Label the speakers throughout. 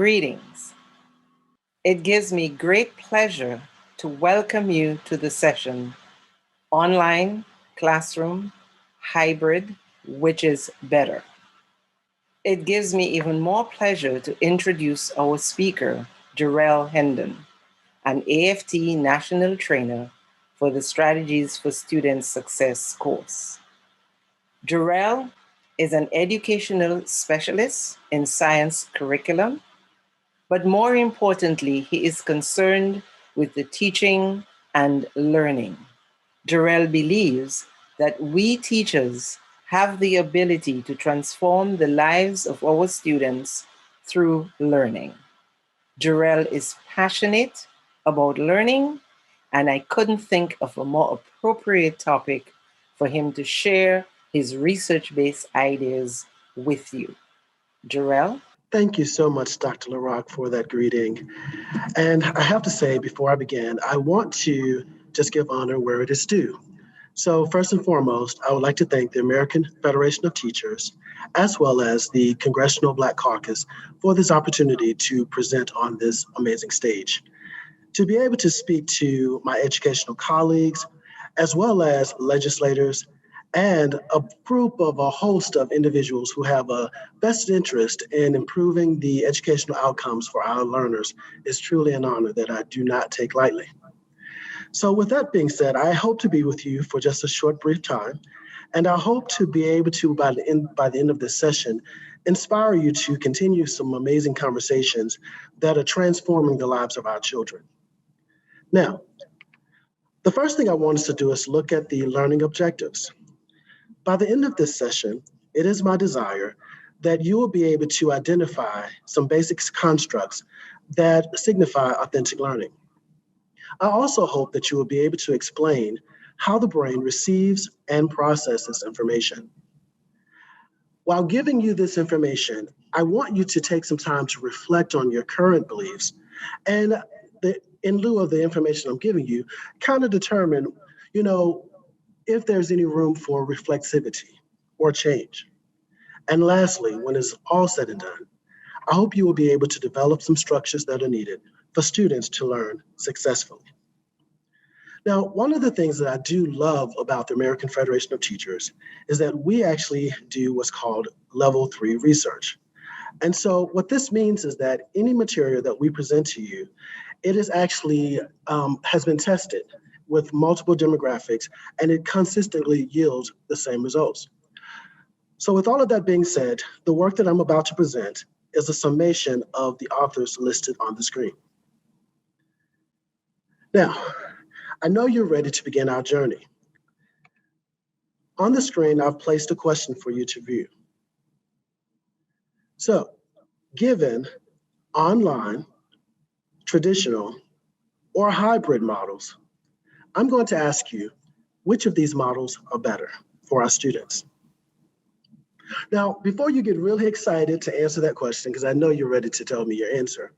Speaker 1: Greetings. It gives me great pleasure to welcome you to the session Online, Classroom, Hybrid, which is better. It gives me even more pleasure to introduce our speaker, Jerelle Hendon, an AFT National Trainer for the Strategies for Student Success course. Jerelle is an educational specialist in science curriculum, but more importantly, he is concerned with the teaching and learning. Jerelle believes that we teachers have the ability to transform the lives of our students through learning. Jerelle is passionate about learning, and I couldn't think of a more appropriate topic for him to share his research-based ideas with you. Jerelle?
Speaker 2: Thank you so much, Dr. LaRock, for that greeting. And I have to say, before I begin, I want to just give honor where it is due. So first and foremost, I would like to thank the American Federation of Teachers, as well as the Congressional Black Caucus, for this opportunity to present on this amazing stage. To be able to speak to my educational colleagues, as well as legislators, and a group of a host of individuals who have a vested interest in improving the educational outcomes for our learners is truly an honor that I do not take lightly. So with that being said, I hope to be with you for just a short, brief time, and I hope to be able to, by the end of this session, inspire you to continue some amazing conversations that are transforming the lives of our children. Now, the first thing I want us to do is look at the learning objectives. By the end of this session, it is my desire that you will be able to identify some basic constructs that signify authentic learning. I also hope that you will be able to explain how the brain receives and processes information. While giving you this information, I want you to take some time to reflect on your current beliefs and in lieu of the information I'm giving you, kind of determine, if there's any room for reflexivity or change. And lastly, when it's all said and done, I hope you will be able to develop some structures that are needed for students to learn successfully. Now, one of the things that I do love about the American Federation of Teachers is that we actually do what's called level 3 research. And so what this means is that any material that we present to you, it is actually has been tested with multiple demographics, and it consistently yields the same results. So with all of that being said, the work that I'm about to present is a summation of the authors listed on the screen. Now, I know you're ready to begin our journey. On the screen, I've placed a question for you to view. So, given online, traditional, or hybrid models, I'm going to ask you, which of these models are better for our students? Now, before you get really excited to answer that question, because I know you're ready to tell me your answer,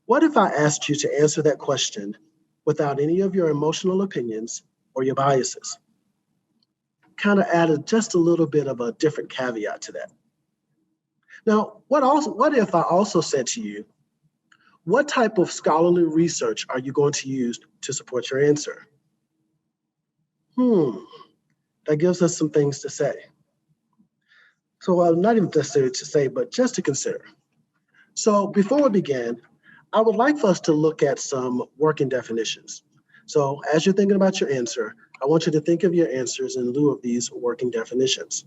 Speaker 2: what if I asked you to answer that question without any of your emotional opinions or your biases? Kind of added just a little bit of a different caveat to that. Now, what if I also said to you, what type of scholarly research are you going to use to support your answer? That gives us some things to say. So not even necessarily to say, but just to consider. So before we begin, I would like for us to look at some working definitions. So as you're thinking about your answer, I want you to think of your answers in lieu of these working definitions.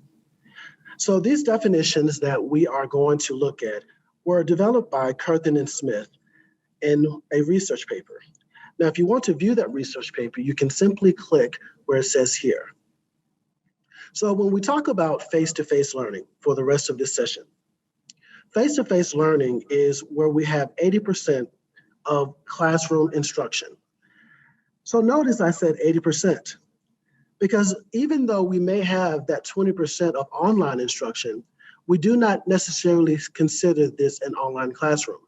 Speaker 2: So these definitions that we are going to look at were developed by Curtin and Smith in a research paper. Now, if you want to view that research paper, you can simply click where it says here. So when we talk about face-to-face learning for the rest of this session, face-to-face learning is where we have 80% of classroom instruction. So notice I said 80%, because even though we may have that 20% of online instruction, we do not necessarily consider this an online classroom.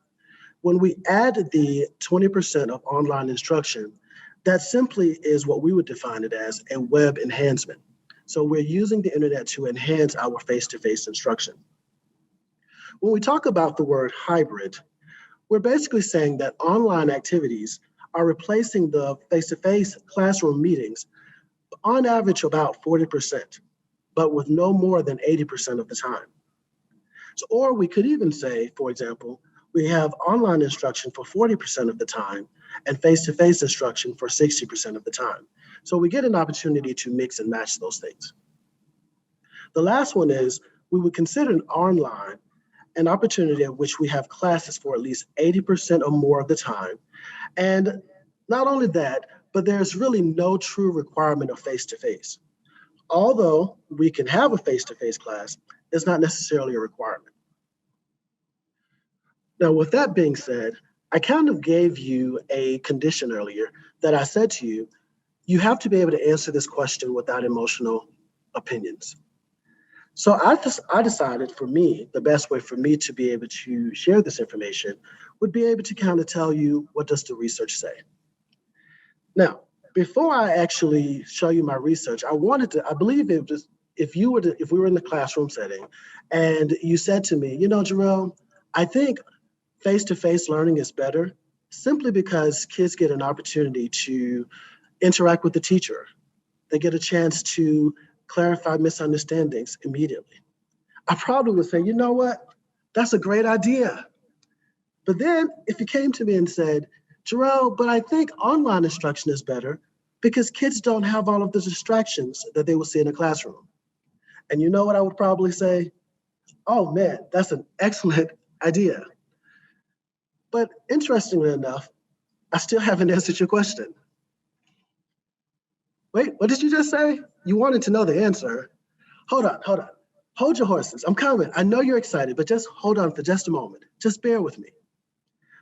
Speaker 2: When we add the 20% of online instruction, that simply is what we would define it as a web enhancement. So we're using the internet to enhance our face-to-face instruction. When we talk about the word hybrid, We're basically saying that online activities are replacing the face-to-face classroom meetings on average about 40%, but with no more than 80% of the time. So, or we could even say, for example, we have online instruction for 40% of the time and face-to-face instruction for 60% of the time. So we get an opportunity to mix and match those things. The last one is we would consider an online an opportunity at which we have classes for at least 80% or more of the time. And not only that, but there's really no true requirement of face-to-face. Although we can have a face-to-face class, it's not necessarily a requirement. Now, with that being said, I kind of gave you a condition earlier that I said to you, you have to be able to answer this question without emotional opinions. So I decided for me, the best way for me to be able to share this information would be able to kind of tell you, what does the research say? Now, before I actually show you my research, I believe it was, if we were in the classroom setting and you said to me, Jerelle, I think face-to-face learning is better simply because kids get an opportunity to interact with the teacher. They get a chance to clarify misunderstandings immediately. I probably would say, you know what? That's a great idea. But then if you came to me and said, Jerelle, but I think online instruction is better because kids don't have all of the distractions that they will see in a classroom. And you know what I would probably say? Oh man, that's an excellent idea. But interestingly enough, I still haven't answered your question. Wait, what did you just say? You wanted to know the answer. Hold on. Hold your horses. I'm coming. I know you're excited, but just hold on for just a moment. Just bear with me.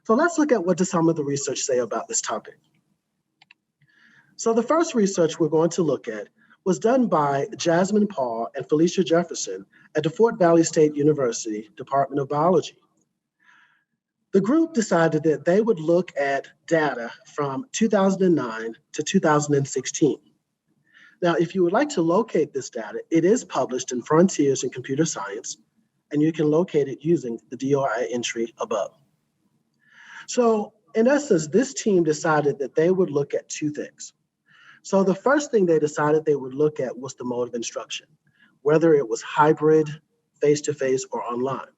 Speaker 2: So let's look at what does some of the research say about this topic. So the first research we're going to look at was done by Jasmine Paul and Felicia Jefferson at the Fort Valley State University Department of Biology. The group decided that they would look at data from 2009 to 2016. Now, if you would like to locate this data, it is published in Frontiers in Computer Science, and you can locate it using the DOI entry above. So in essence, this team decided that they would look at two things. So the first thing they decided they would look at was the mode of instruction, whether it was hybrid, face-to-face, or online.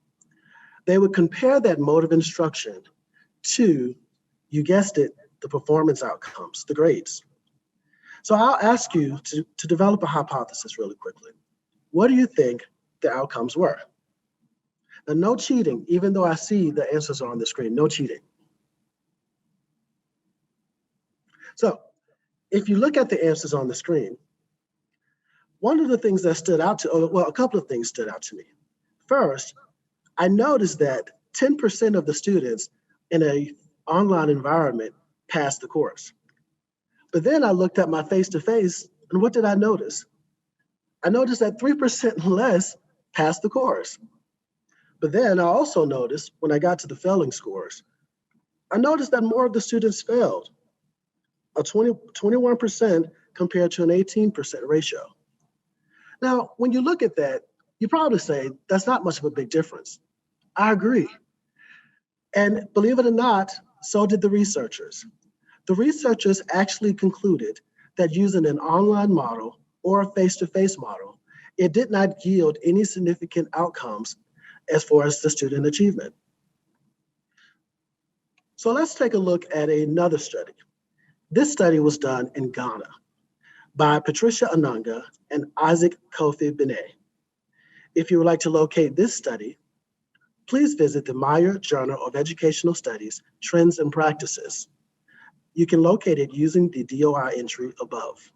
Speaker 2: They would compare that mode of instruction to, you guessed it, the performance outcomes, the grades. So I'll ask you to develop a hypothesis really quickly. What do you think the outcomes were? Now, no cheating, even though I see the answers are on the screen, no cheating. So if you look at the answers on the screen, one of the things that stood out a couple of things stood out to me. First, I noticed that 10% of the students in an online environment passed the course. But then I looked at my face-to-face, and what did I notice? I noticed that 3% less passed the course. But then I also noticed when I got to the failing scores, I noticed that more of the students failed, a 21% compared to an 18% ratio. Now, when you look at that, you probably say that's not much of a big difference. I agree. And believe it or not, so did the researchers. The researchers actually concluded that using an online model or a face-to-face model, it did not yield any significant outcomes as far as the student achievement. So let's take a look at another study. This study was done in Ghana by Patricia Ananga and Isaac Kofi Benet. If you would like to locate this study, please visit the Meyer Journal of Educational Studies, Trends and Practices. You can locate it using the DOI entry above.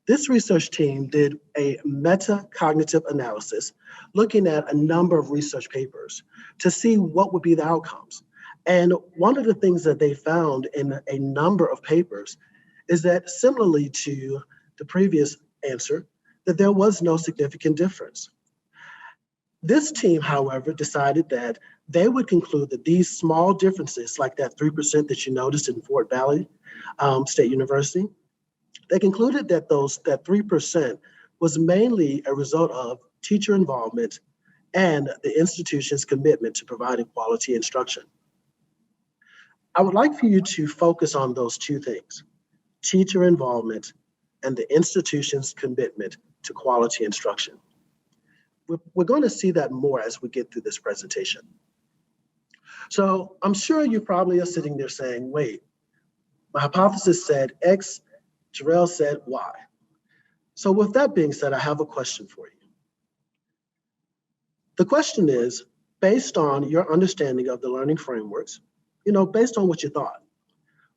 Speaker 2: This research team did a meta-cognitive analysis looking at a number of research papers to see what would be the outcomes. And one of the things that they found in a number of papers is that similarly to the previous answer, that there was no significant difference. This team, however, decided that they would conclude that these small differences, like that 3% that you noticed in Fort Valley State University, they concluded that that 3% was mainly a result of teacher involvement and the institution's commitment to providing quality instruction. I would like for you to focus on those two things: teacher involvement and the institution's commitment to quality instruction. We're going to see that more as we get through this presentation. So I'm sure you probably are sitting there saying, wait, my hypothesis said X, Jerelle said Y. So with that being said, I have a question for you. The question is, based on your understanding of the learning frameworks, based on what you thought,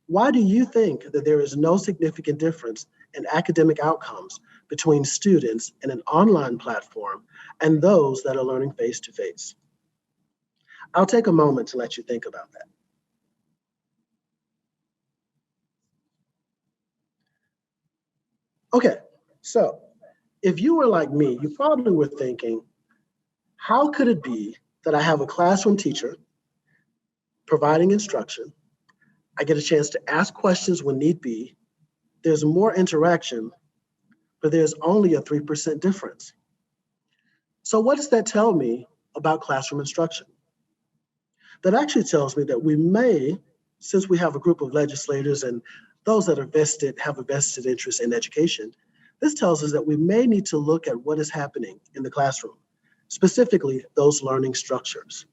Speaker 2: why do you think that there is no significant difference in academic outcomes between students in an online platform and those that are learning face-to-face? I'll take a moment to let you think about that. Okay, so if you were like me, you probably were thinking, how could it be that I have a classroom teacher providing instruction, I get a chance to ask questions when need be, there's more interaction, but there's only a 3% difference? So what does that tell me about classroom instruction? That actually tells me that we may, since we have a group of legislators and those that are have a vested interest in education, this tells us that we may need to look at what is happening in the classroom, specifically those learning structures.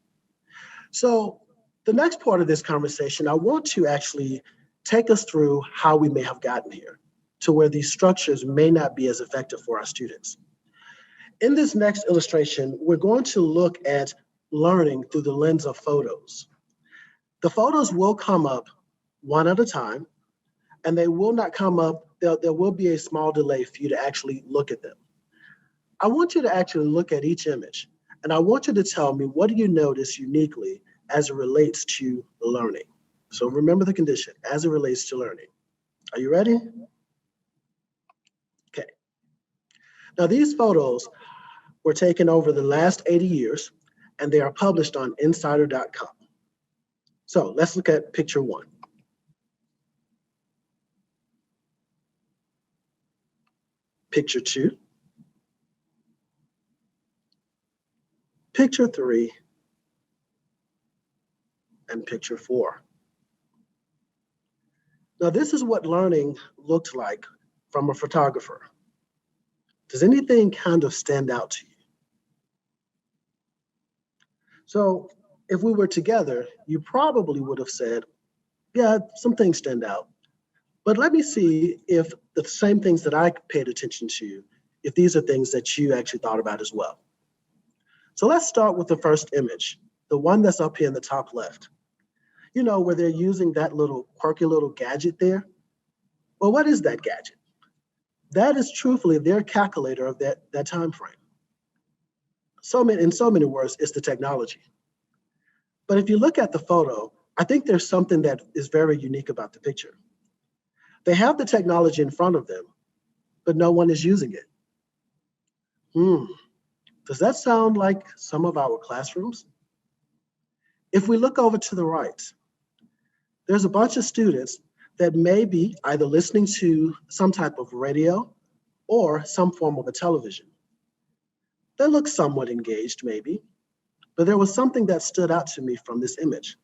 Speaker 2: So the next part of this conversation, I want to actually take us through how we may have gotten here to where these structures may not be as effective for our students. In this next illustration, we're going to look at learning through the lens of photos. The photos will come up one at a time, and they will not come up, there will be a small delay for you to actually look at them. I want you to actually look at each image, and I want you to tell me, what do you notice uniquely as it relates to learning? So remember the condition, as it relates to learning. Are you ready? Okay. Now these photos were taken over the last 80 years, and they are published on insider.com. So let's look at picture one. Picture two. Picture three. And picture four. Now this is what learning looked like from a photographer. Does anything kind of stand out to you? So if we were together, you probably would have said, yeah, some things stand out. But let me see if the same things that I paid attention to, if these are things that you actually thought about as well. So let's start with the first image, the one that's up here in the top left. You know, where they're using that little quirky little gadget there. Well, what is that gadget? That is truthfully their calculator of that time frame. In so many words, it's the technology. But if you look at the photo, I think there's something that is very unique about the picture. They have the technology in front of them, but no one is using it. Does that sound like some of our classrooms? If we look over to the right, there's a bunch of students that may be either listening to some type of radio or some form of a television. They look somewhat engaged maybe, but there was something that stood out to me from this image.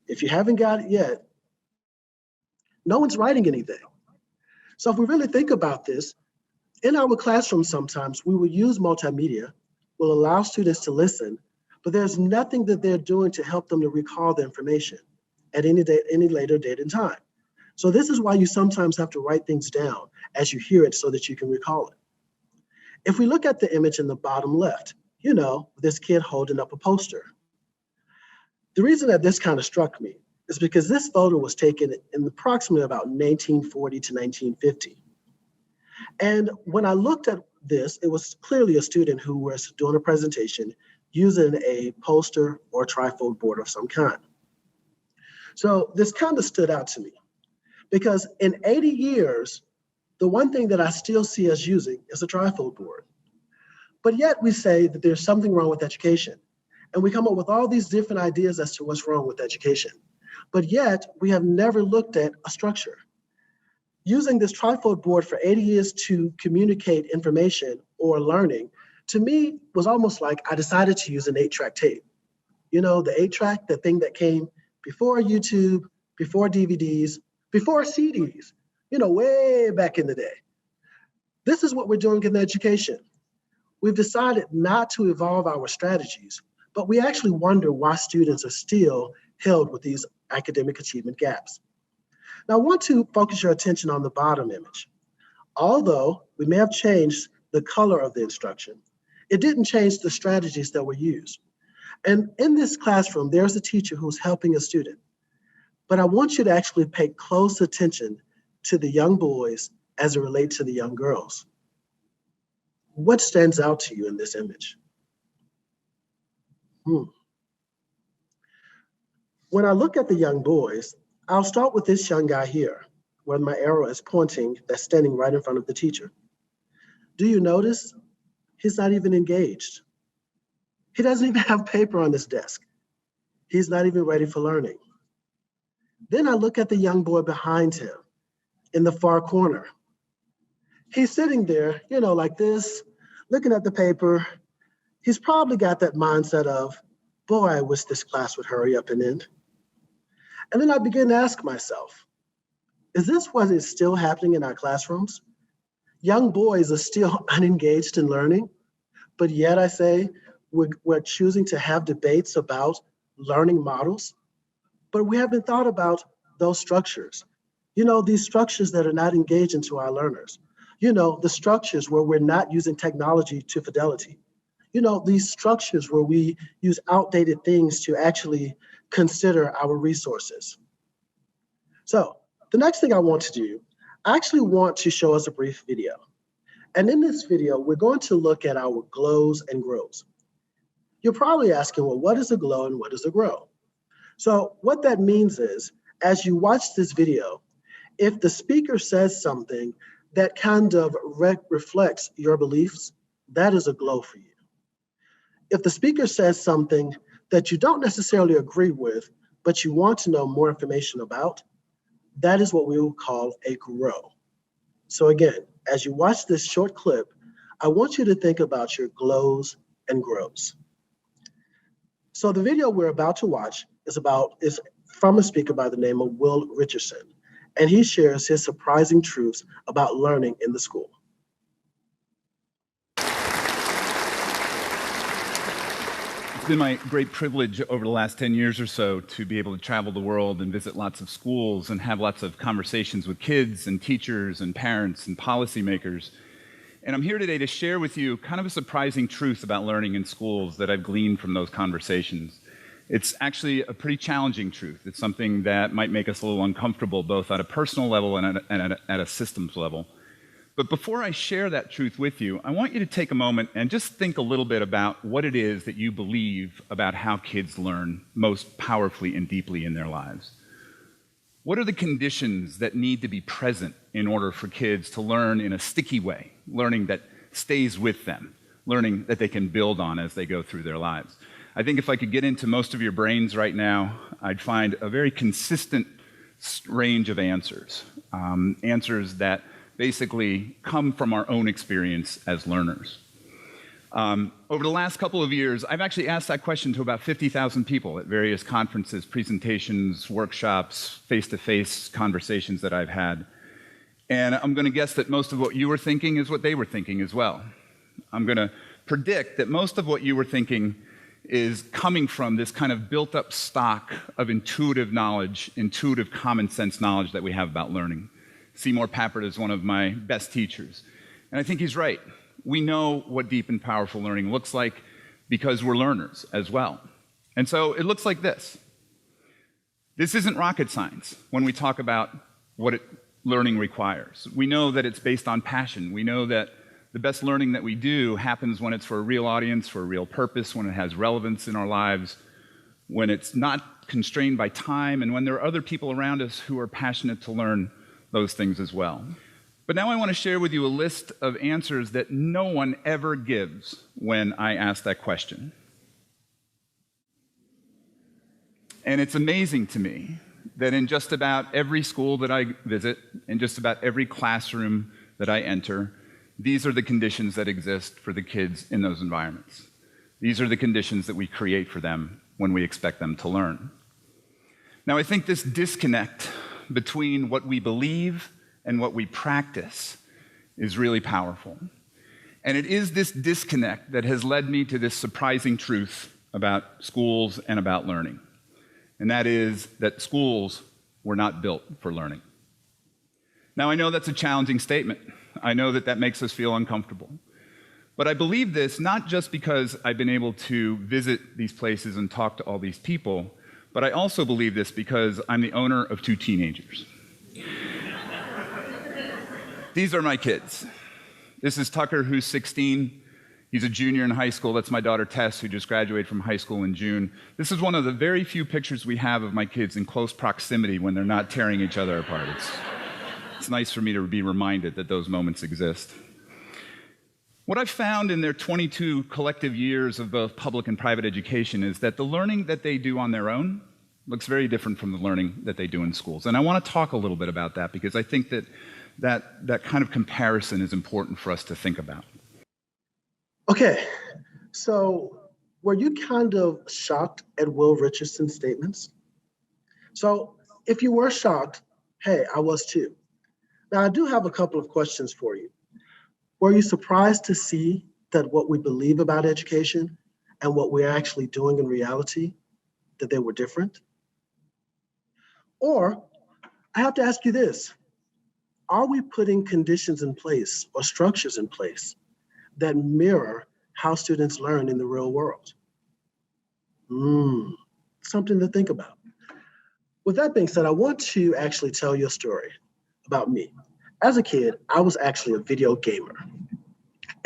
Speaker 2: If you haven't got it yet, no one's writing anything. So if we really think about this, in our classroom sometimes we will use multimedia, will allow students to listen, but there's nothing that they're doing to help them to recall the information at any later date and time. So this is why you sometimes have to write things down as you hear it so that you can recall it. If we look at the image in the bottom left, you know, this kid holding up a poster. The reason that this kind of struck me is because this photo was taken in approximately about 1940 to 1950. And when I looked at this, it was clearly a student who was doing a presentation using a poster or trifold board of some kind. So this kind of stood out to me because in 80 years, the one thing that I still see us using is a trifold board. But yet we say that there's something wrong with education. And we come up with all these different ideas as to what's wrong with education. But yet we have never looked at a structure. Using this trifold board for 80 years to communicate information or learning, to me, was almost like I decided to use an 8-track tape. You know, the 8-track, the thing that came before YouTube, before DVDs, before CDs, way back in the day. This is what we're doing in education. We've decided not to evolve our strategies, but we actually wonder why students are still held with these academic achievement gaps. Now, I want to focus your attention on the bottom image. Although we may have changed the color of the instruction, it didn't change the strategies that were used. And in this classroom, there's a teacher who's helping a student. But I want you to actually pay close attention to the young boys as it relates to the young girls. What stands out to you in this image? When I look at the young boys, I'll start with this young guy here, where my arrow is pointing, that's standing right in front of the teacher. Do you notice? He's not even engaged. He doesn't even have paper on his desk. He's not even ready for learning. Then I look at the young boy behind him in the far corner. He's sitting there, like this, looking at the paper. He's probably got that mindset of, boy, I wish this class would hurry up and end. And then I begin to ask myself, is this what is still happening in our classrooms? Young boys are still unengaged in learning, but yet I say we're choosing to have debates about learning models, but we haven't thought about those structures. These structures that are not engaging to our learners. The structures where we're not using technology to fidelity. These structures where we use outdated things to actually consider our resources. So the next thing I want to do, I actually want to show us a brief video. And in this video, we're going to look at our glows and grows. You're probably asking, well, what is a glow and what is a grow? So what that means is, as you watch this video, if the speaker says something that kind of reflects your beliefs, that is a glow for you. If the speaker says something that you don't necessarily agree with, but you want to know more information about, that is what we will call a grow. So again, as you watch this short clip, I want you to think about your glows and grows. So the video we're about to watch is from a speaker by the name of Will Richardson, and he shares his surprising truths about learning in the school.
Speaker 3: It's been my great privilege over the last 10 years or so to be able to travel the world and visit lots of schools and have lots of conversations with kids and teachers and parents and policymakers. And I'm here today to share with you kind of a surprising truth about learning in schools that I've gleaned from those conversations. It's actually a pretty challenging truth. It's something that might make us a little uncomfortable, both at a personal level and at a systems level. But before I share that truth with you, I want you to take a moment and just think a little bit about what it is that you believe about how kids learn most powerfully and deeply in their lives. What are the conditions that need to be present in order for kids to learn in a sticky way, learning that stays with them, learning that they can build on as they go through their lives? I think if I could get into most of your brains right now, I'd find a very consistent range of answers, answers that basically come from our own experience as learners. Over the last couple of years, I've actually asked that question to about 50,000 people at various conferences, presentations, workshops, face-to-face conversations that I've had. And I'm going to guess that most of what you were thinking is what they were thinking as well. I'm going to predict that most of what you were thinking is coming from this kind of built-up stock of intuitive knowledge, intuitive common sense knowledge that we have about learning. Seymour Papert is one of my best teachers. And I think he's right. We know what deep and powerful learning looks like because we're learners as well. And so it looks like this. This isn't rocket science when we talk about what learning requires. We know that it's based on passion. We know that the best learning that we do happens when it's for a real audience, for a real purpose, when it has relevance in our lives, when it's not constrained by time, and when there are other people around us who are passionate to learn those things as well. But now I want to share with you a list of answers that no one ever gives when I ask that question. And it's amazing to me that in just about every school that I visit, in just about every classroom that I enter, these are the conditions that exist for the kids in those environments. These are the conditions that we create for them when we expect them to learn. Now, I think this disconnect between what we believe and what we practice is really powerful. And it is this disconnect that has led me to this surprising truth about schools and about learning. And that is that schools were not built for learning. Now, I know that's a challenging statement. I know that that makes us feel uncomfortable. But I believe this not just because I've been able to visit these places and talk to all these people, but I also believe this because I'm the owner of 2 teenagers. These are my kids. This is Tucker, who's 16. He's a junior in high school. That's my daughter, Tess, who just graduated from high school in June. This is one of the very few pictures we have of my kids in close proximity when they're not tearing each other apart. It's nice for me to be reminded that those moments exist. What I've found in their 22 collective years of both public and private education is that the learning that they do on their own looks very different from the learning that they do in schools. And I want to talk a little bit about that because I think that kind of comparison is important for us to think about.
Speaker 2: Okay, so were you kind of shocked at Will Richardson's statements? So if you were shocked, hey, I was too. Now, I do have a couple of questions for you. Were you surprised to see that what we believe about education and what we're actually doing in reality, that they were different? Or I have to ask you this, are we putting conditions in place or structures in place that mirror how students learn in the real world? Something to think about. With that being said, I want to actually tell you a story about me. As a kid, I was actually a video gamer.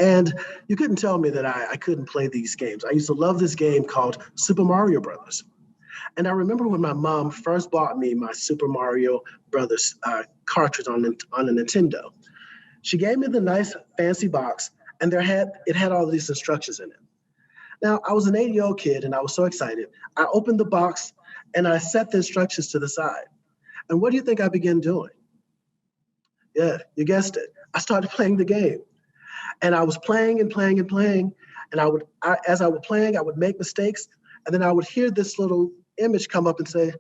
Speaker 2: And you couldn't tell me that I couldn't play these games. I used to love this game called Super Mario Brothers. And I remember when my mom first bought me my Super Mario Brothers cartridge on a Nintendo. She gave me the nice fancy box, and it had all these instructions in it. Now, I was an 8-year-old kid, and I was so excited. I opened the box, and I set the instructions to the side. And what do you think I began doing? Yeah, you guessed it. I started playing the game. And I was playing and playing and playing. And as I was playing, I would make mistakes. And then I would hear this little image come up and say,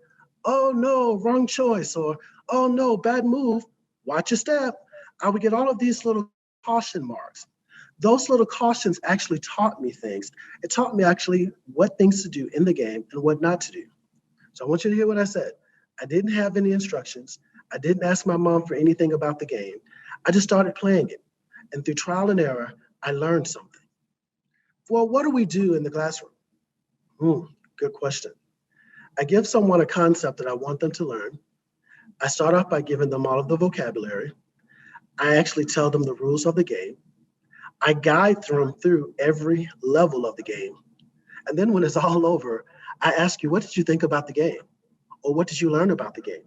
Speaker 2: oh no, wrong choice. Or, oh no, bad move. Watch your step. I would get all of these little caution marks. Those little cautions actually taught me things. It taught me actually what things to do in the game and what not to do. So I want you to hear what I said. I didn't have any instructions. I didn't ask my mom for anything about the game. I just started playing it. And through trial and error, I learned something. Well, what do we do in the classroom? Good question. I give someone a concept that I want them to learn. I start off by giving them all of the vocabulary. I actually tell them the rules of the game. I guide them through every level of the game. And then when it's all over, I ask you, what did you think about the game? Or what did you learn about the game?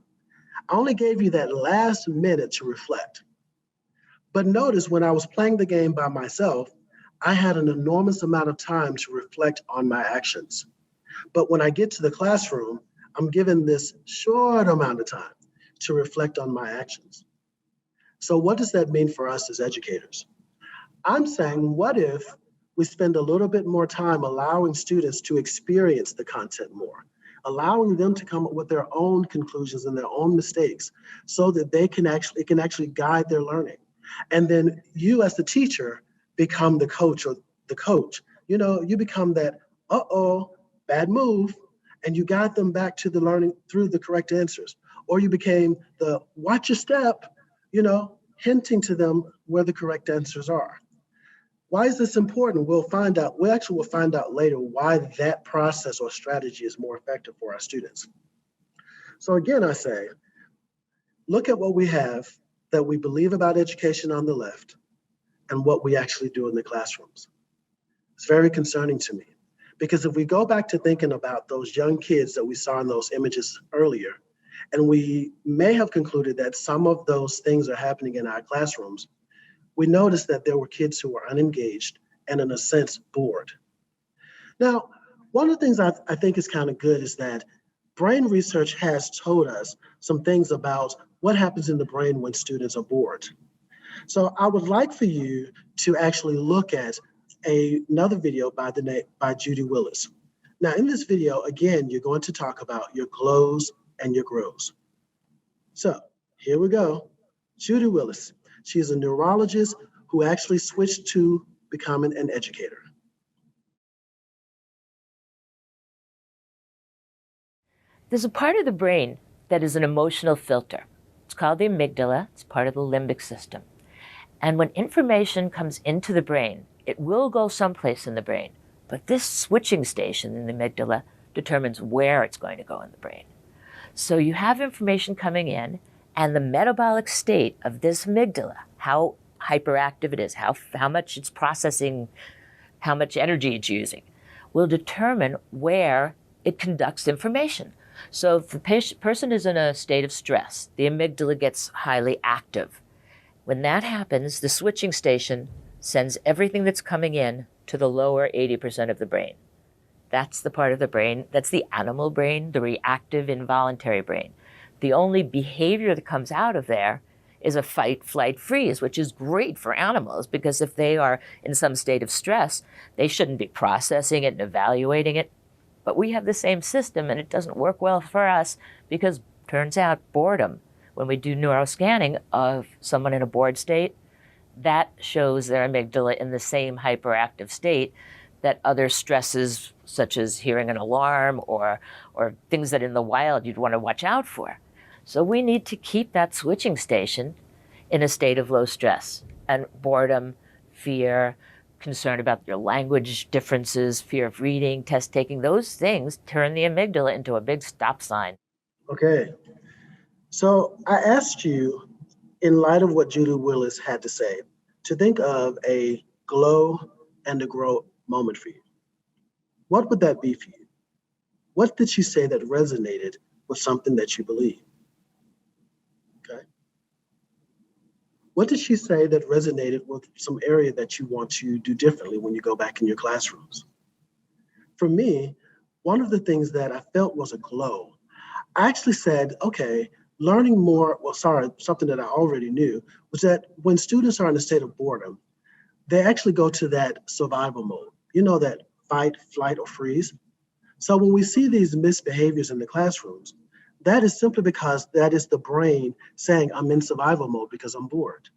Speaker 2: I only gave you that last minute to reflect. But notice when I was playing the game by myself, I had an enormous amount of time to reflect on my actions. But when I get to the classroom, I'm given this short amount of time to reflect on my actions. So what does that mean for us as educators? I'm saying, what if we spend a little bit more time allowing students to experience the content more, allowing them to come up with their own conclusions and their own mistakes so that it can actually guide their learning. And then you as the teacher become the coach or the coach. You know, you become that, bad move, and you guide them back to the learning through the correct answers. Or you became the watch your step, hinting to them where the correct answers are. Why is this important? We actually will find out later why that process or strategy is more effective for our students. So again, I say, look at what we have that we believe about education on the left and what we actually do in the classrooms. It's very concerning to me because if we go back to thinking about those young kids that we saw in those images earlier, and we may have concluded that some of those things are happening in our classrooms, we noticed that there were kids who were unengaged and in a sense bored. Now, one of the things I think is kind of good is that brain research has told us some things about what happens in the brain when students are bored. So I would like for you to actually look at another video by Judy Willis. Now in this video, again, you're going to talk about your glows and your growth. So here we go. Judy Willis. She's a neurologist who actually switched to becoming an educator.
Speaker 4: There's a part of the brain that is an emotional filter. It's called the amygdala. It's part of the limbic system. And when information comes into the brain, it will go someplace in the brain. But this switching station in the amygdala determines where it's going to go in the brain. So you have information coming in, and the metabolic state of this amygdala, how hyperactive it is, how much it's processing, how much energy it's using, will determine where it conducts information. So if the person is in a state of stress, the amygdala gets highly active. When that happens, the switching station sends everything that's coming in to the lower 80% of the brain. That's the part of the brain, that's the animal brain, the reactive, involuntary brain. The only behavior that comes out of there is a fight, flight, freeze, which is great for animals because if they are in some state of stress, they shouldn't be processing it and evaluating it. But we have the same system and it doesn't work well for us because turns out boredom, when we do neuroscanning of someone in a bored state, that shows their amygdala in the same hyperactive state that other stresses, such as hearing an alarm or things that in the wild you'd want to watch out for. So we need to keep that switching station in a state of low stress. And boredom, fear, concern about your language differences, fear of reading, test taking, those things turn the amygdala into a big stop sign.
Speaker 2: Okay. So I asked you, in light of what Judy Willis had to say, to think of a glow and a grow moment for you. What would that be for you? What did she say that resonated with something that you believe? Okay. What did she say that resonated with some area that you want to do differently when you go back in your classrooms? For me, one of the things that I felt was a glow. I actually said, okay, learning more, something that I already knew, was that when students are in a state of boredom, they actually go to that survival mode. You know, that fight, flight, or freeze. So when we see these misbehaviors in the classrooms, that is simply because that is the brain saying, I'm in survival mode because I'm bored.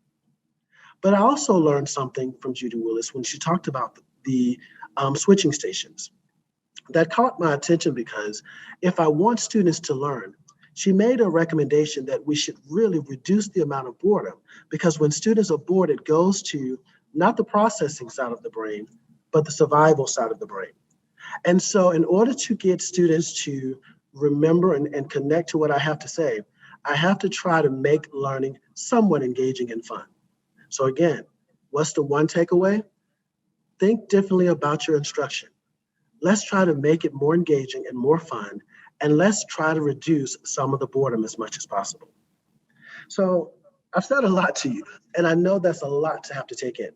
Speaker 2: But I also learned something from Judy Willis when she talked about the switching stations. That caught my attention because if I want students to learn, she made a recommendation that we should really reduce the amount of boredom because when students are bored, it goes to not the processing side of the brain, but the survival side of the brain. And so in order to get students to remember and connect to what I have to say, I have to try to make learning somewhat engaging and fun. So again, what's the one takeaway? Think differently about your instruction. Let's try to make it more engaging and more fun, and let's try to reduce some of the boredom as much as possible. So I've said a lot to you, and I know that's a lot to have to take in.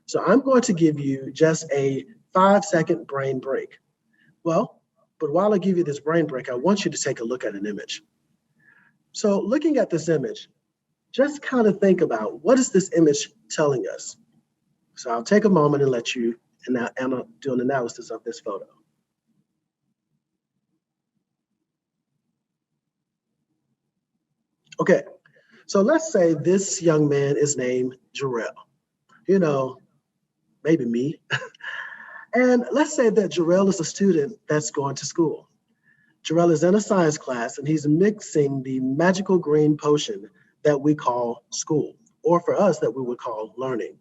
Speaker 2: So I'm going to give you just a 5-second brain break. Well, but while I give you this brain break, I want you to take a look at an image. So looking at this image, just kind of think about what is this image telling us? So I'll take a moment and let you do an analysis of this photo. Okay, so let's say this young man is named Jerelle. You know, maybe me. And let's say that Jerelle is a student that's going to school. Jerelle is in a science class and he's mixing the magical green potion that we call school, or for us that we would call learning.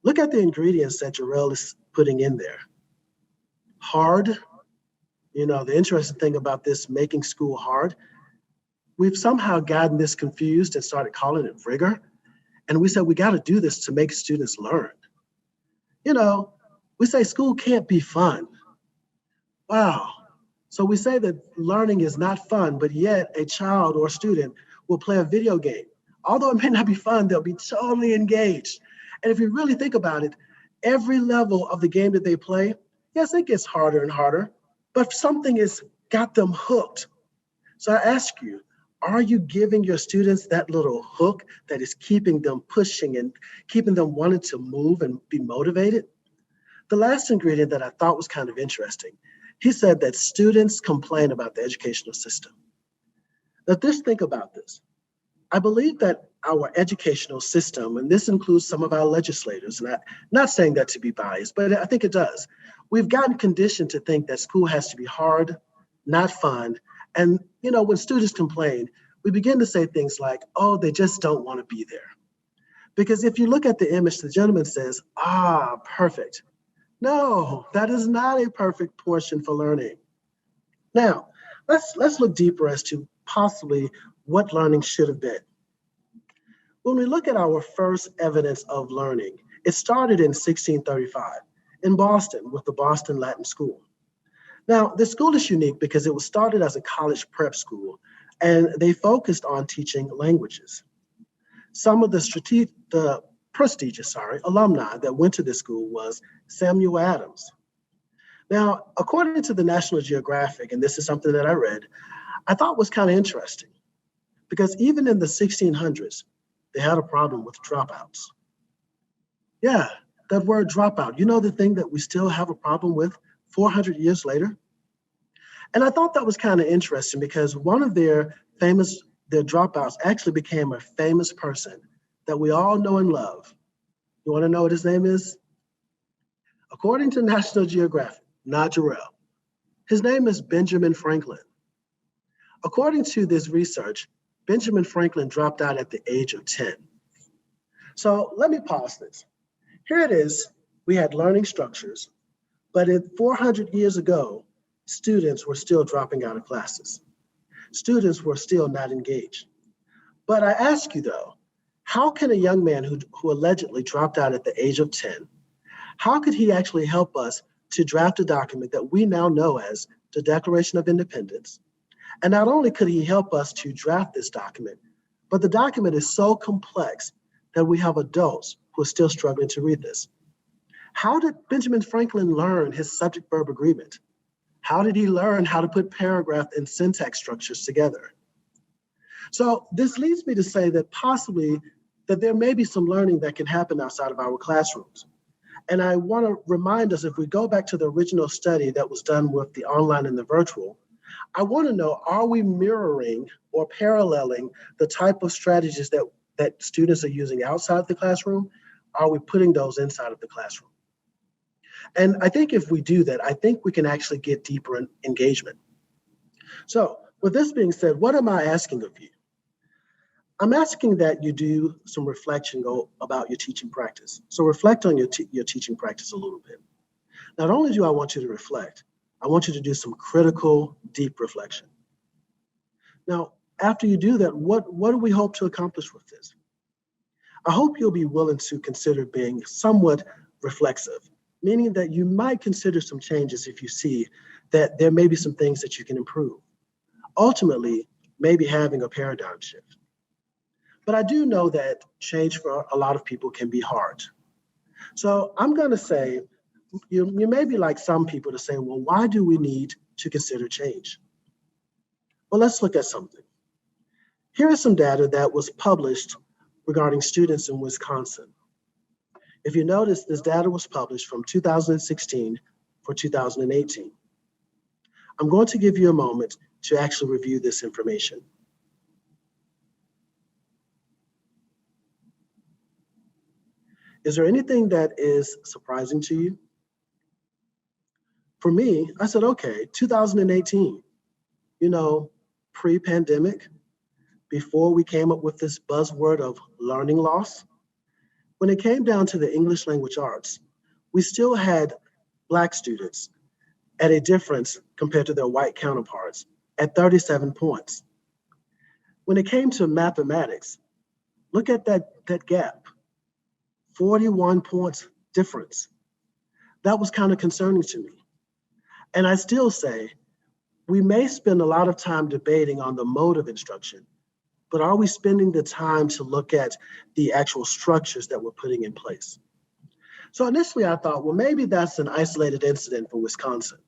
Speaker 2: Look at the ingredients that Jerelle is putting in there. Hard. You know, the interesting thing about this making school hard, we've somehow gotten this confused and started calling it rigor. And we said, we got to do this to make students learn. You know, we say school can't be fun. Wow. So we say that learning is not fun, but yet a child or student will play a video game. Although it may not be fun, they'll be totally engaged. And if you really think about it, every level of the game that they play, yes, it gets harder and harder, but something has got them hooked. So I ask you, are you giving your students that little hook that is keeping them pushing and keeping them wanting to move and be motivated? The last ingredient that I thought was kind of interesting, he said that students complain about the educational system. Now just think about this. I believe that our educational system, and this includes some of our legislators, and I'm not saying that to be biased, but I think it does. We've gotten conditioned to think that school has to be hard, not fun. And, when students complain, we begin to say things like, oh, they just don't want to be there. Because if you look at the image, the gentleman says, perfect. No, that is not a perfect portion for learning. Now, let's look deeper as to possibly what learning should have been. When we look at our first evidence of learning, it started in 1635 in Boston with the Boston Latin School. Now, the school is unique because it was started as a college prep school, and they focused on teaching languages. Some of the prestigious alumni that went to this school was Samuel Adams. Now, according to the National Geographic, and this is something that I read, I thought was kind of interesting because even in the 1600s, they had a problem with dropouts. Yeah, that word dropout, the thing that we still have a problem with 400 years later? And I thought that was kind of interesting because one of their dropouts actually became a famous person that we all know and love. You want to know what his name is? According to National Geographic, not Jerelle. His name is Benjamin Franklin. According to this research, Benjamin Franklin dropped out at the age of 10. So let me pause this. Here it is. We had learning structures, but 400 years ago, students were still dropping out of classes. Students were still not engaged. But I ask you though, how can a young man who allegedly dropped out at the age of 10, how could he actually help us to draft a document that we now know as the Declaration of Independence? And not only could he help us to draft this document, but the document is so complex that we have adults who are still struggling to read this. How did Benjamin Franklin learn his subject-verb agreement? How did he learn how to put paragraph and syntax structures together? So this leads me to say that possibly that there may be some learning that can happen outside of our classrooms. And I want to remind us, if we go back to the original study that was done with the online and the virtual, I want to know, are we mirroring or paralleling the type of strategies that students are using outside the classroom? Are we putting those inside of the classroom? And I think if we do that, I think we can actually get deeper in engagement. So with this being said, what am I asking of you? I'm asking that you do some reflection about your teaching practice. So reflect on your teaching practice a little bit. Not only do I want you to reflect, I want you to do some critical, deep reflection. Now, after you do that, what do we hope to accomplish with this? I hope you'll be willing to consider being somewhat reflexive, meaning that you might consider some changes if you see that there may be some things that you can improve. Ultimately, maybe having a paradigm shift. But I do know that change for a lot of people can be hard. So I'm going to say, you may be like some people to say, well, why do we need to consider change? Well, let's look at something. Here is some data that was published regarding students in Wisconsin. If you notice, this data was published from 2016 for 2018. I'm going to give you a moment to actually review this information. Is there anything that is surprising to you? For me, I said, okay, 2018, pre-pandemic, before we came up with this buzzword of learning loss, when it came down to the English language arts, we still had Black students at a difference compared to their white counterparts at 37 points. When it came to mathematics, look at that gap, 41 points difference. That was kind of concerning to me. And I still say, we may spend a lot of time debating on the mode of instruction, but are we spending the time to look at the actual structures that we're putting in place? So initially I thought, well, maybe that's an isolated incident for Wisconsin.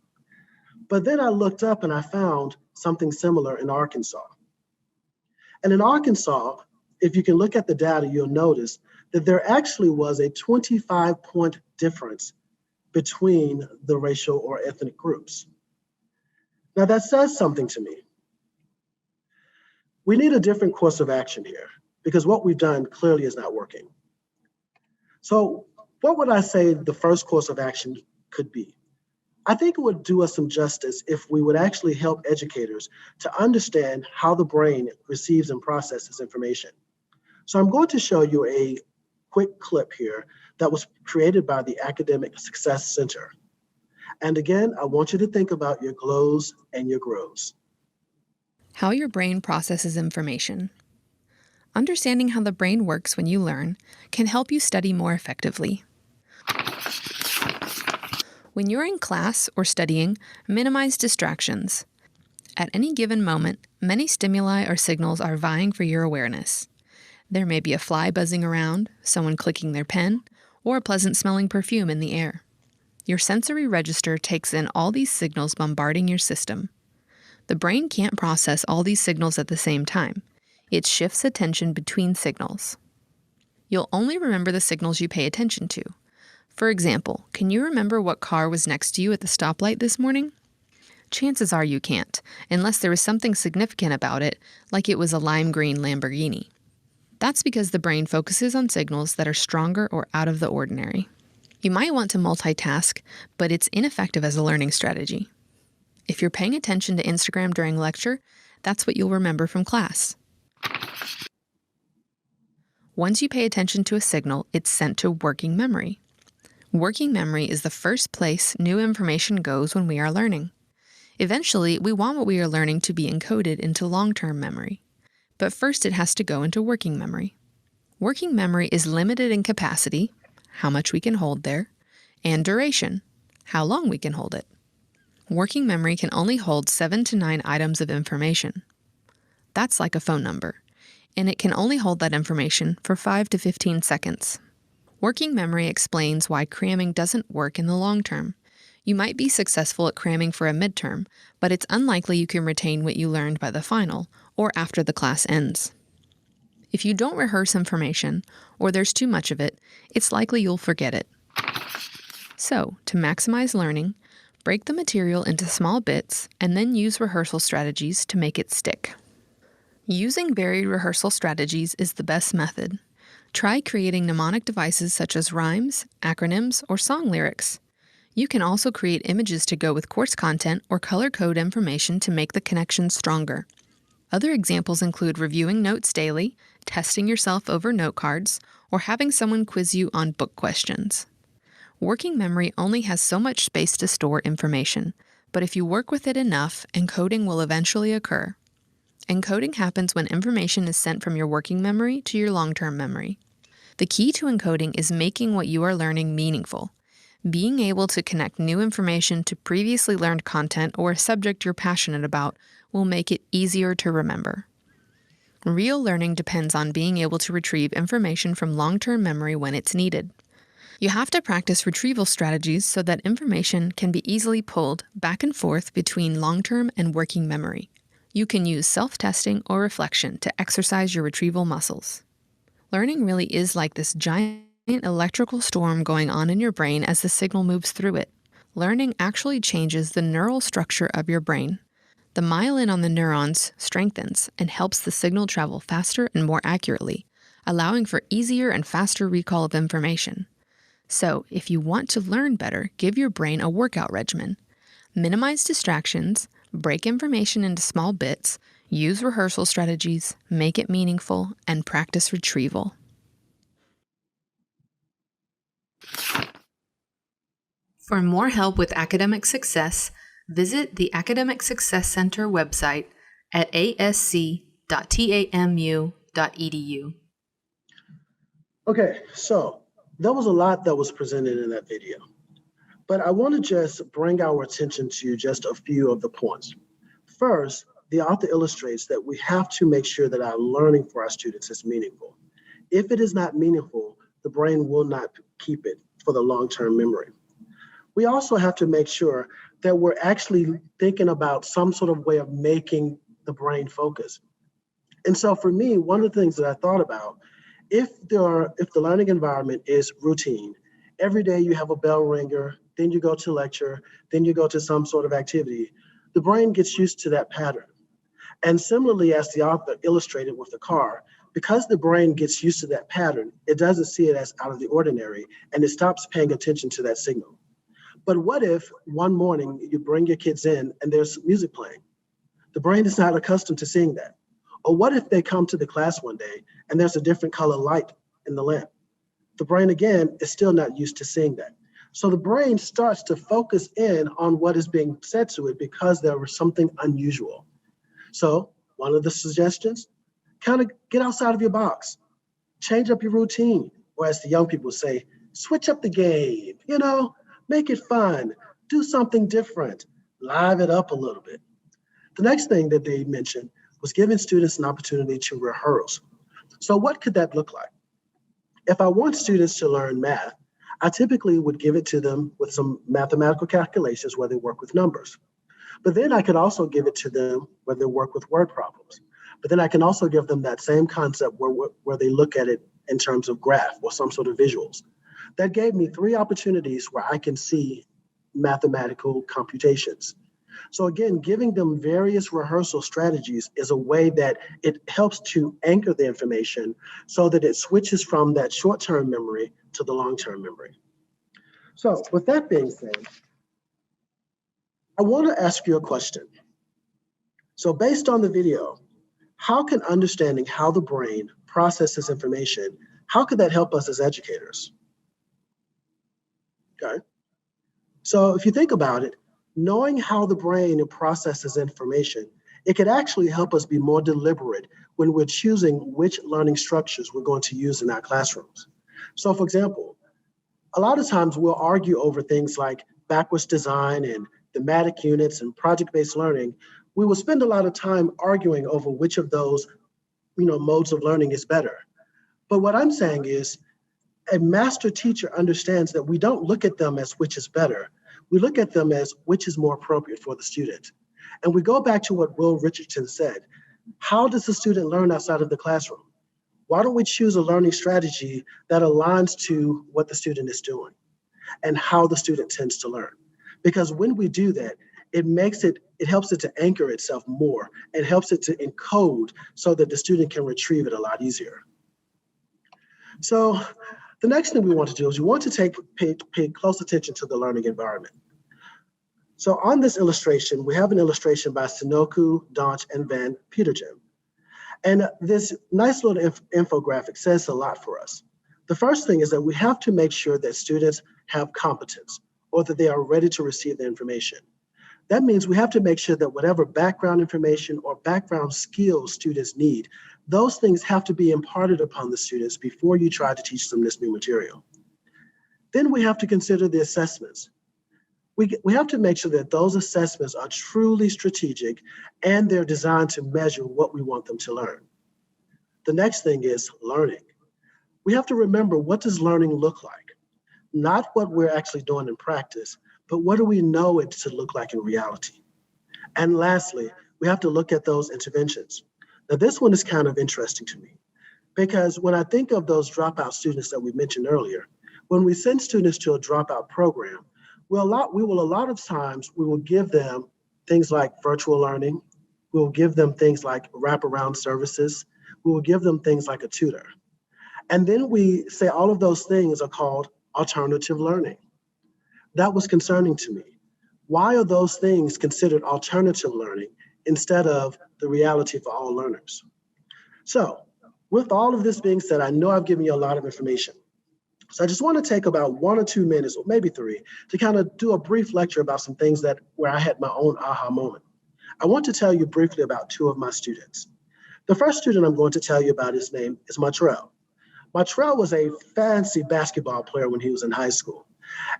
Speaker 2: But then I looked up and I found something similar in Arkansas. And in Arkansas, if you can look at the data, you'll notice that there actually was a 25-point difference between the racial or ethnic groups. Now that says something to me. We need a different course of action here because what we've done clearly is not working. So what would I say the first course of action could be? I think it would do us some justice if we would actually help educators to understand how the brain receives and processes information. So I'm going to show you a quick clip here that was created by the Academic Success Center. And again, I want you to think about your glows and your grows.
Speaker 5: How your brain processes information. Understanding how the brain works when you learn can help you study more effectively. When you're in class or studying, minimize distractions. At any given moment, many stimuli or signals are vying for your awareness. There may be a fly buzzing around, someone clicking their pen, or a pleasant-smelling perfume in the air. Your sensory register takes in all these signals bombarding your system. The brain can't process all these signals at the same time. It shifts attention between signals. You'll only remember the signals you pay attention to. For example, can you remember what car was next to you at the stoplight this morning? Chances are you can't, unless there was something significant about it, like it was a lime green Lamborghini. That's because the brain focuses on signals that are stronger or out of the ordinary. You might want to multitask, but it's ineffective as a learning strategy. If you're paying attention to Instagram during lecture, that's what you'll remember from class. Once you pay attention to a signal, it's sent to working memory. Working memory is the first place new information goes when we are learning. Eventually, we want what we are learning to be encoded into long-term memory. But first it has to go into working memory. Working memory is limited in capacity, how much we can hold there, and duration, how long we can hold it. Working memory can only hold 7 to 9 items of information. That's like a phone number, and it can only hold that information for 5 to 15 seconds. Working memory explains why cramming doesn't work in the long term. You might be successful at cramming for a midterm, but it's unlikely you can retain what you learned by the final or after the class ends. If you don't rehearse information, or there's too much of it, it's likely you'll forget it. So, to maximize learning, break the material into small bits and then use rehearsal strategies to make it stick. Using varied rehearsal strategies is the best method. Try creating mnemonic devices such as rhymes, acronyms, or song lyrics. You can also create images to go with course content or color code information to make the connection stronger. Other examples include reviewing notes daily, testing yourself over note cards, or having someone quiz you on book questions. Working memory only has so much space to store information, but if you work with it enough, encoding will eventually occur. Encoding happens when information is sent from your working memory to your long-term memory. The key to encoding is making what you are learning meaningful. Being able to connect new information to previously learned content or a subject you're passionate about will make it easier to remember. Real learning depends on being able to retrieve information from long-term memory when it's needed. You have to practice retrieval strategies so that information can be easily pulled back and forth between long-term and working memory. You can use self-testing or reflection to exercise your retrieval muscles. Learning really is like this giant electrical storm going on in your brain as the signal moves through it. Learning actually changes the neural structure of your brain. The myelin on the neurons strengthens and helps the signal travel faster and more accurately, allowing for easier and faster recall of information. So, if you want to learn better, give your brain a workout regimen. Minimize distractions, break information into small bits, use rehearsal strategies, make it meaningful, and practice retrieval. For more help with academic success, visit the Academic Success Center website at asc.tamu.edu.
Speaker 2: Okay, so there was a lot that was presented in that video, but I want to just bring our attention to just a few of the points. First, the author illustrates that we have to make sure that our learning for our students is meaningful. If it is not meaningful, the brain will not keep it for the long-term memory. We also have to make sure that we're actually thinking about some sort of way of making the brain focus. And so for me, one of the things that I thought about, if the learning environment is routine, every day you have a bell ringer, then you go to lecture, then you go to some sort of activity, the brain gets used to that pattern. And similarly, as the author illustrated with the car, because the brain gets used to that pattern, it doesn't see it as out of the ordinary, and it stops paying attention to that signal. But what if one morning you bring your kids in and there's music playing? The brain is not accustomed to seeing that. Or what if they come to the class one day and there's a different color light in the lamp? The brain, again, is still not used to seeing that. So the brain starts to focus in on what is being said to it because there was something unusual. So one of the suggestions, kind of get outside of your box, change up your routine, or as the young people say, switch up the game, make it fun, do something different, live it up a little bit. The next thing that they mentioned was giving students an opportunity to rehearse. So what could that look like? If I want students to learn math, I typically would give it to them with some mathematical calculations where they work with numbers. But then I could also give it to them where they work with word problems. But then I can also give them that same concept where they look at it in terms of graph or some sort of visuals. That gave me 3 opportunities where I can see mathematical computations. So again, giving them various rehearsal strategies is a way that it helps to anchor the information so that it switches from that short-term memory to the long-term memory. So with that being said, I want to ask you a question. So based on the video, how can understanding how the brain processes information, how could that help us as educators? Okay. So if you think about it, knowing how the brain processes information, it could actually help us be more deliberate when we're choosing which learning structures we're going to use in our classrooms. So for example, a lot of times we'll argue over things like backwards design and thematic units and project-based learning. We will spend a lot of time arguing over which of those modes of learning is better. But what I'm saying is a master teacher understands that we don't look at them as which is better. We look at them as which is more appropriate for the student. And we go back to what Will Richardson said. How does the student learn outside of the classroom? Why don't we choose a learning strategy that aligns to what the student is doing and how the student tends to learn? Because when we do that, it helps it to anchor itself more and helps it to encode so that the student can retrieve it a lot easier. So the next thing we want to do is we want to pay close attention to the learning environment. So on this illustration, we have an illustration by Sinoku, Donch, and Van Petergem. And this nice little infographic says a lot for us. The first thing is that we have to make sure that students have competence or that they are ready to receive the information. That means we have to make sure that whatever background information or background skills students need, those things have to be imparted upon the students before you try to teach them this new material. Then we have to consider the assessments. We have to make sure that those assessments are truly strategic and they're designed to measure what we want them to learn. The next thing is learning. We have to remember, what does learning look like? Not what we're actually doing in practice, but what do we know it to look like in reality? And lastly, we have to look at those interventions. Now, this one is kind of interesting to me because when I think of those dropout students that we mentioned earlier, when we send students to a dropout program, we will a lot of times give them things like virtual learning. We will give them things like wraparound services. We will give them things like a tutor. And then we say all of those things are called alternative learning. That was concerning to me. Why are those things considered alternative learning instead of the reality for all learners? So with all of this being said, I know I've given you a lot of information. So I just want to take about 1 or 2 minutes, or maybe 3, to kind of do a brief lecture about some things where I had my own aha moment. I want to tell you briefly about 2 of my students. The first student I'm going to tell you about, his name is Jerelle. Jerelle was a fancy basketball player when he was in high school.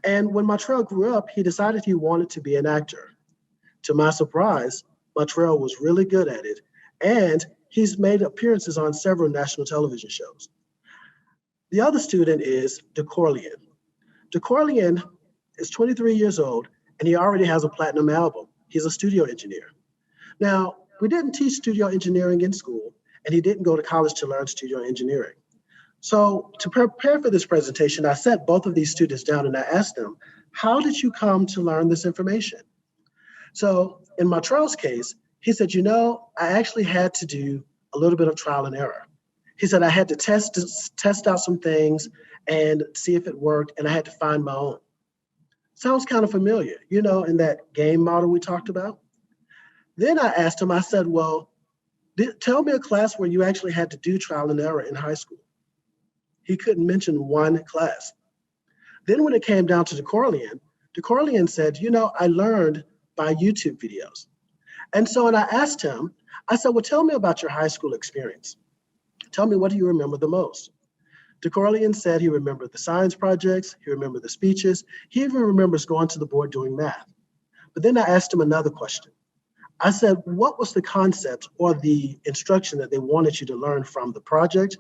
Speaker 2: And when Jerelle grew up, he decided he wanted to be an actor. To my surprise, Jerelle was really good at it, and he's made appearances on several national television shows. The other student is DeCorlean. DeCorlean is 23 years old, and he already has a platinum album. He's a studio engineer. Now, we didn't teach studio engineering in school, and he didn't go to college to learn studio engineering. So to prepare for this presentation, I sat both of these students down and I asked them, how did you come to learn this information? So in Jerelle's case, He said, I actually had to do a little bit of trial and error. He said, I had to test out some things and see if it worked, and I had to find my own. Sounds kind of familiar, in that game model we talked about. Then I asked him, I said, well, tell me a class where you actually had to do trial and error in high school. He couldn't mention one class. Then when it came down to DeCorlean said, I learned by YouTube videos. And so when I asked him, I said, well, tell me about your high school experience. Tell me, what do you remember the most? DeCorlean said he remembered the science projects, he remembered the speeches, he even remembers going to the board doing math. But then I asked him another question. I said, what was the concept or the instruction that they wanted you to learn from the project,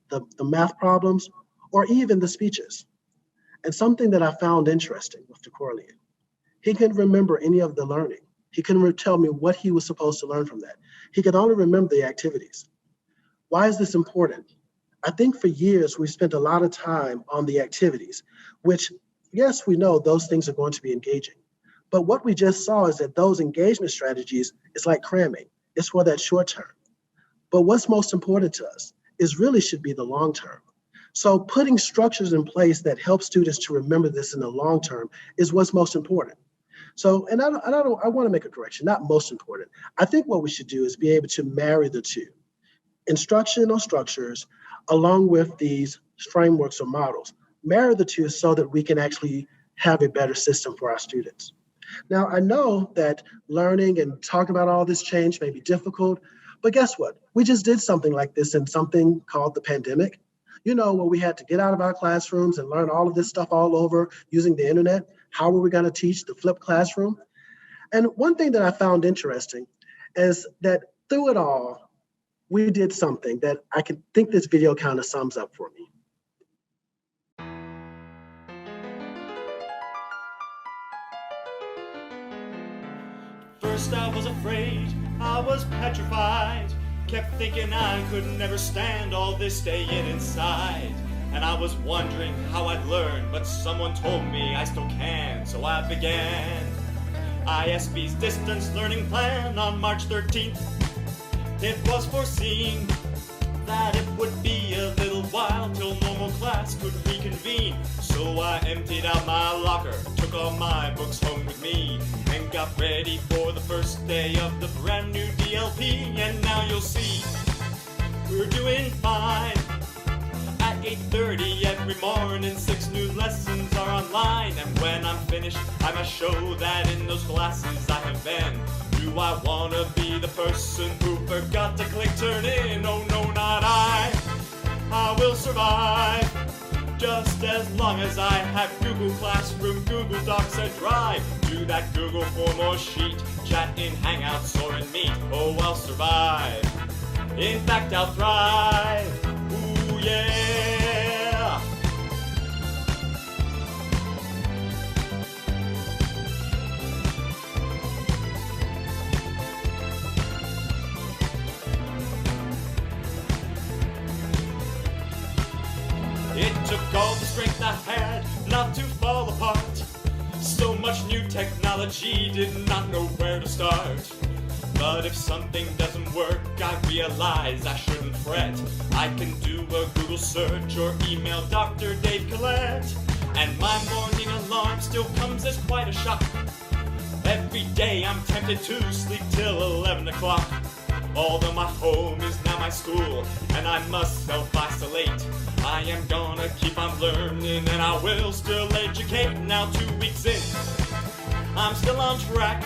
Speaker 2: the math problems, or even the speeches? And something that I found interesting with DeCorlean, he couldn't remember any of the learning. He couldn't tell me what he was supposed to learn from that. He could only remember the activities. Why is this important? I think for years we spent a lot of time on the activities, which, yes, we know those things are going to be engaging. But what we just saw is that those engagement strategies is like cramming. It's for that short term. But what's most important to us is really should be the long term. So putting structures in place that help students to remember this in the long term is what's most important. So, and I want to make a correction, not most important. I think what we should do is be able to marry the two, instructional structures along with these frameworks or models, marry the two so that we can actually have a better system for our students. Now, I know that learning and talking about all this change may be difficult, but guess what? We just did something like this in something called the pandemic, where we had to get out of our classrooms and learn all of this stuff all over using the internet. How were we going to teach the flipped classroom? And one thing that I found interesting is that through it all, we did something that I think this video kind of sums up for me.
Speaker 6: First I was afraid, I was petrified, kept thinking I could never stand all this staying inside. And I was wondering how I'd learn, but someone told me I still can, so I began ISB's distance learning plan on March 13th. It was foreseen that it would be a little while till normal class could reconvene. So I emptied out my locker, took all my books home with me, and got ready for the first day of the brand new DLP. And now you'll see, we're doing fine. At 8:30 every morning, 6 new lessons are online. And when I'm finished, I must show that in those classes I have been. Do I wanna be the person who forgot to click turn in? Oh no, not I. I will survive, just as long as I have Google Classroom, Google Docs, and Drive. Do that Google form or sheet, chat in Hangouts or in Meet. Oh, I'll survive. In fact, I'll thrive. Ooh, yeah. It took all the strength I had not to fall apart. So much new technology, did not know where to start. But if something doesn't work, I realize I shouldn't fret. I can do a Google search or email Dr. Dave Collette. And my morning alarm still comes as quite a shock. Every day I'm tempted to sleep till 11 o'clock. Although my home is now my school, and I must self-isolate, I am gonna keep on learning, and I will still educate. Now 2 weeks in, I'm still on track.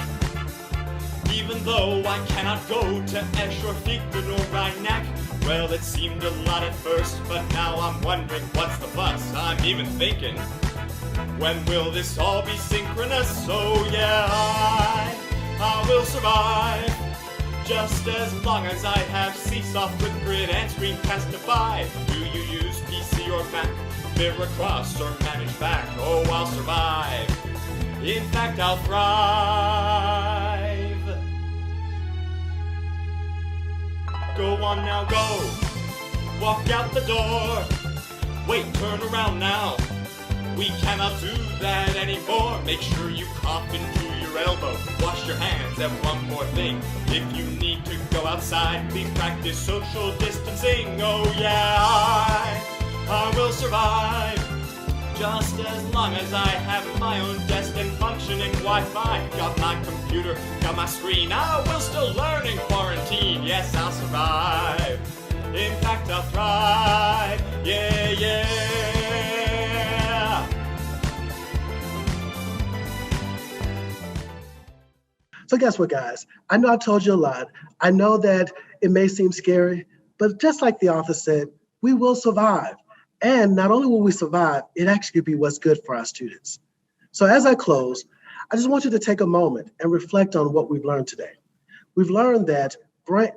Speaker 6: Even though I cannot go to Esch or Fichten or Rheineck. Well, it seemed a lot at first, but now I'm wondering what's the fuss. I'm even thinking, when will this all be synchronous? So yeah, I will survive. Just as long as I have Csoft with Grid and Screencastify. Do you use PC or Mac, Mirror Cross or Manage Back? Oh, I'll survive. In fact, I'll thrive. Go on now, go. Walk out the door. Wait, turn around now. We cannot do that anymore. Make sure you cough into your your elbow, wash your hands, and one more thing. If you need to go outside, please practice social distancing. Oh yeah, I will survive. Just as long as I have my own desk and functioning Wi-Fi. Got my computer, got my screen, I will still learn in quarantine. Yes, I'll survive. In fact, I'll thrive. Yeah, yeah.
Speaker 2: So guess what, guys? I know I told you a lot. I know that it may seem scary, but just like the author said, we will survive. And not only will we survive, it actually be what's good for our students. So as I close, I just want you to take a moment and reflect on what we've learned today. We've learned that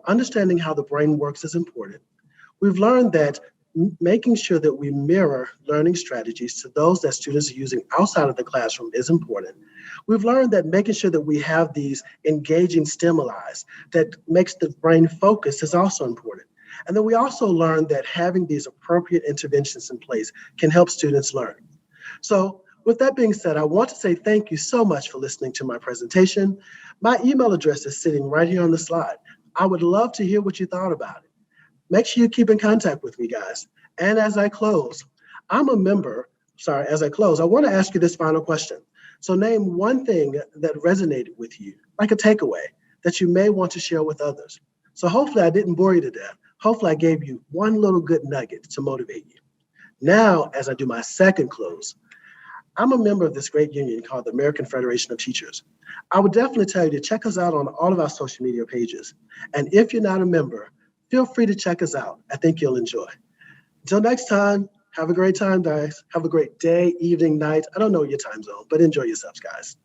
Speaker 2: understanding how the brain works is important. We've learned that making sure that we mirror learning strategies to those that students are using outside of the classroom is important. We've learned that making sure that we have these engaging stimuli that makes the brain focus is also important. And then we also learned that having these appropriate interventions in place can help students learn. So with that being said, I want to say thank you so much for listening to my presentation. My email address is sitting right here on the slide. I would love to hear what you thought about it. Make sure you keep in contact with me, guys. And as I close, I want to ask you this final question. So name one thing that resonated with you, like a takeaway, that you may want to share with others. So hopefully I didn't bore you to death. Hopefully I gave you one little good nugget to motivate you. Now, as I do my second close, I'm a member of this great union called the American Federation of Teachers. I would definitely tell you to check us out on all of our social media pages. And if you're not a member, feel free to check us out. I think you'll enjoy. Until next time, have a great time, guys. Have a great day, evening, night. I don't know your time zone, but enjoy yourselves, guys.